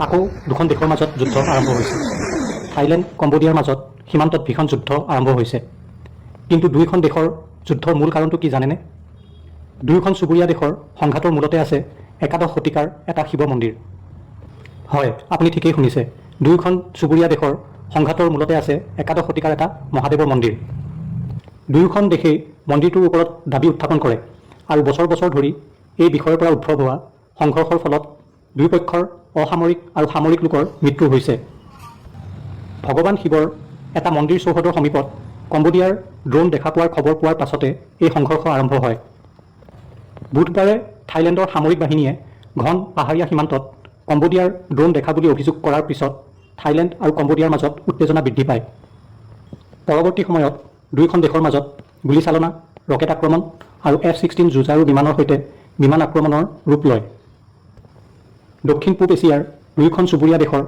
আকৌ দুখন দেশৰ মাজত যুদ্ধ আৰম্ভ হৈছে। থাইলেণ্ড কম্বোডিয়াৰ মাজত সীমান্তত ভীষণ যুদ্ধ আৰম্ভ হৈছে। কিন্তু দুয়োখন দেশৰ যুদ্ধৰ মূল কাৰণটো কি জানেনে? দুয়োখন চুবুৰীয়া দেশৰ সংঘাতৰ মূলতে আছে একাদশ শতিকাৰ এটা শিৱ মন্দিৰ। হয়, আপুনি ঠিকেই শুনিছে। দুয়োখন চুবুৰীয়া দেশৰ সংঘাতৰ মূলতে আছে একাদশ শতিকাৰ এটা মহাদেৱৰ মন্দিৰ। দুয়োখন দেশেই মন্দিৰটোৰ ওপৰত দাবী উত্থাপন কৰে আৰু বছৰ বছৰ ধৰি এই বিষয়ৰ পৰা উদ্ভৱ হোৱা সংঘৰ্ষৰ ফলত দুয়োপক্ষৰ অসামৰিক আৰু সামৰিক লোকৰ মৃত্যু হৈছে। ভগৱান শিৱৰ এটা মন্দিৰ চৌহদৰ সমীপত কম্বোডিয়াৰ ড্ৰোন দেখা পোৱাৰ খবৰ পোৱাৰ পাছতে এই সংঘৰ্ষ আৰম্ভ হয়। বুধবাৰে থাইলেণ্ডৰ সামৰিক বাহিনীয়ে ঘন পাহাৰীয়া সীমান্তত কম্বোডিয়াৰ ড্ৰোন দেখা বুলি অভিযোগ কৰাৰ পিছত থাইলেণ্ড আৰু কম্বোডিয়াৰ মাজত উত্তেজনা বৃদ্ধি পায়। পৰৱৰ্তী সময়ত দুয়োখন দেশৰ মাজত গুলীচালনা, ৰকেট আক্ৰমণ আৰু F-16 যুঁজাৰু বিমানৰ সৈতে বিমান আক্ৰমণৰ ৰূপ লয়। দক্ষিণ পূব এছিয়াৰ দুয়োখন চুবুৰীয়া দেশৰ